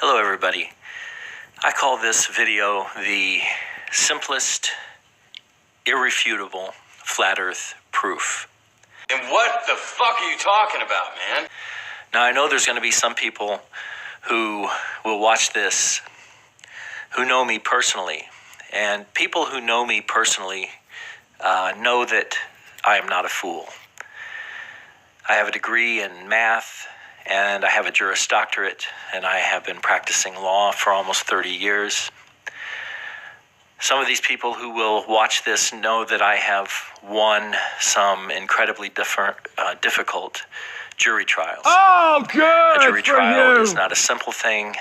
Hello everybody. I call this video the simplest, irrefutable flat earth proof. And what the fuck are you talking about, man? Now I know there's going to be some people who will watch this who know me personally. And people who know me personally know that I am not a fool. I have a degree in math, and I have a Juris Doctorate, and I have been practicing law for almost 30 years. Some of these people who will watch this know that I have won some incredibly difficult jury trials. Oh, good. A jury for trial you. is not a simple thing.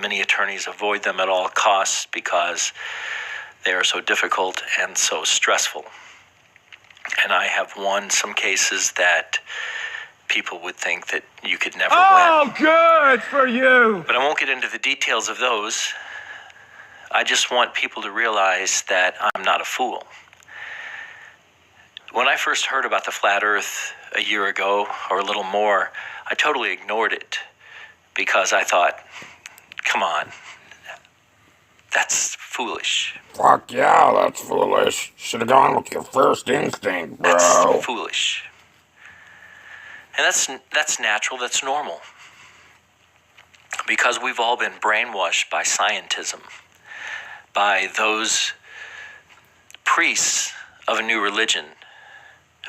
Many attorneys avoid them at all costs because they are so difficult and so stressful. And I have won some cases that people would think that you could never win. Oh, good for you. But I won't get into the details of those. I just want people to realize that I'm not a fool. When I first heard about the flat earth a year ago, or a little more, I totally ignored it because I thought, come on, that's foolish. Fuck yeah, that's foolish. Should've gone with your first instinct, bro. That's foolish. And that's natural, that's normal. Because we've all been brainwashed by scientism, by those priests of a new religion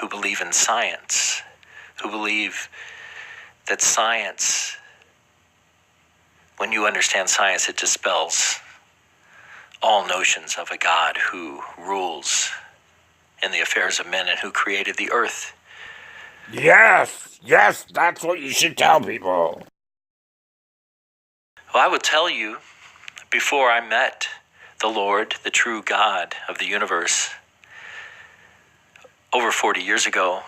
who believe in science, who believe that science, when you understand science, it dispels all notions of a God who rules in the affairs of men and who created the earth. Yes, that's what you should tell people. Well, I would tell you, before I met the Lord, the true God of the universe, over 40 years ago,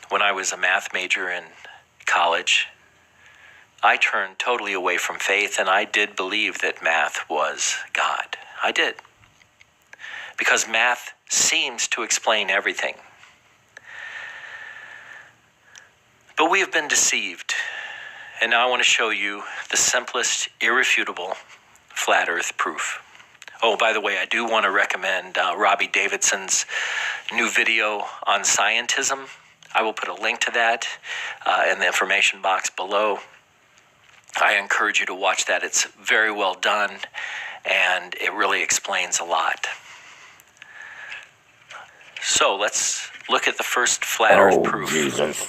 when I was a math major in college, I turned totally away from faith, and I did believe that math was God. I did. Because math seems to explain everything. But we have been deceived. And now I want to show you the simplest, irrefutable flat earth proof. Oh, by the way, I do want to recommend Robbie Davidson's new video on scientism. I will put a link to that in the information box below. I encourage you to watch that. It's very well done, and it really explains a lot. So let's look at the first flat earth proof. Jesus.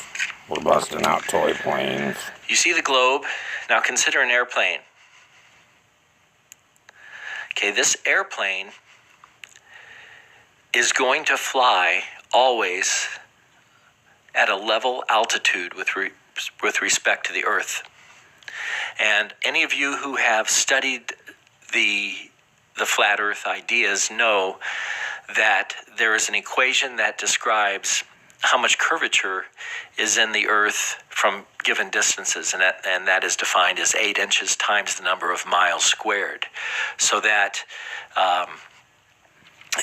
We're busting out toy planes. You see the globe? Now consider an airplane. Okay, this airplane is going to fly always at a level altitude with respect to the Earth. And any of you who have studied the flat Earth ideas know that there is an equation that describes how much curvature is in the Earth from given distances, and that is defined as 8 inches times the number of miles squared. So that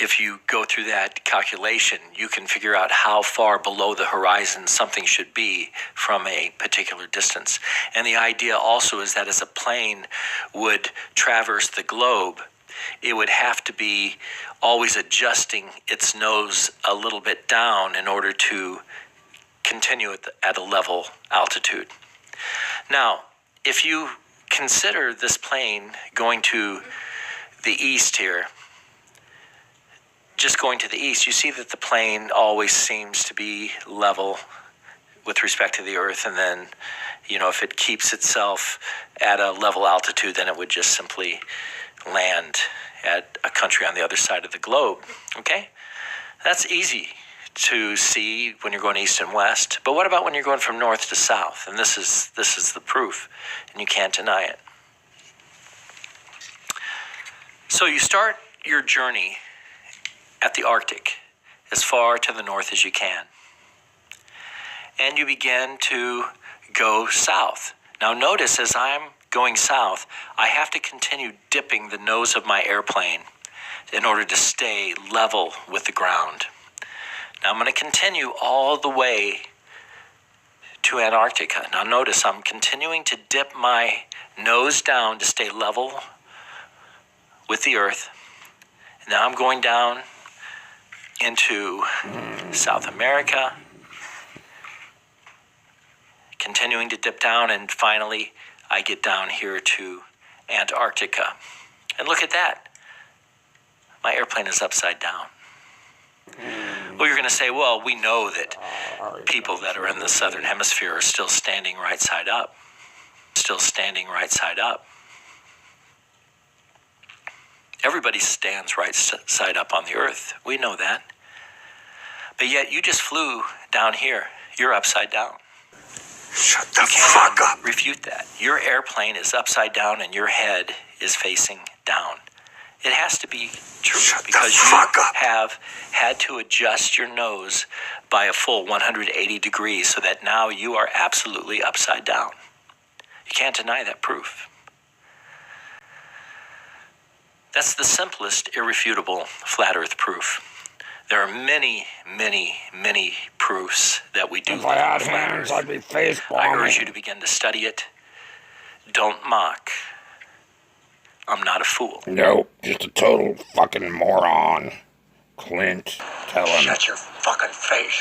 if you go through that calculation, you can figure out how far below the horizon something should be from a particular distance. And the idea also is that as a plane would traverse the globe, it would have to be always adjusting its nose a little bit down in order to continue at a level altitude. Now, if you consider this plane going to the east here, just going to the east, you see that the plane always seems to be level with respect to the Earth, and then, if it keeps itself at a level altitude, then it would just simply land at a country on the other side of the globe. Okay? That's easy to see when you're going east and west. But what about when you're going from north to south? And this is the proof, and you can't deny it. So you start your journey at the Arctic, as far to the north as you can. And you begin to go south. Now notice, as I'm going south, I have to continue dipping the nose of my airplane in order to stay level with the ground. Now I'm going to continue all the way to Antarctica. Now notice I'm continuing to dip my nose down to stay level with the Earth. Now I'm going down into South America, continuing to dip down, and finally I get down here to Antarctica. And look at that. My airplane is upside down. Well, you're going to say, well, we know that people that are in the southern hemisphere are still standing right side up. Still standing right side up. Everybody stands right side up on the Earth. We know that. But yet you just flew down here. You're upside down. Shut the fuck up. Refute that. Your airplane is upside down and your head is facing down. It has to be true because you have had to adjust your nose by a full 180 degrees so that now you are absolutely upside down. You can't deny that proof. That's the simplest, irrefutable flat Earth proof. There are many, many, many proofs that we do. If I had hands, I'd be face I bombing. urge you to begin to study it. Don't mock. I'm not a fool. Nope, just a total fucking moron. Clint, tell him. Shut your fucking face.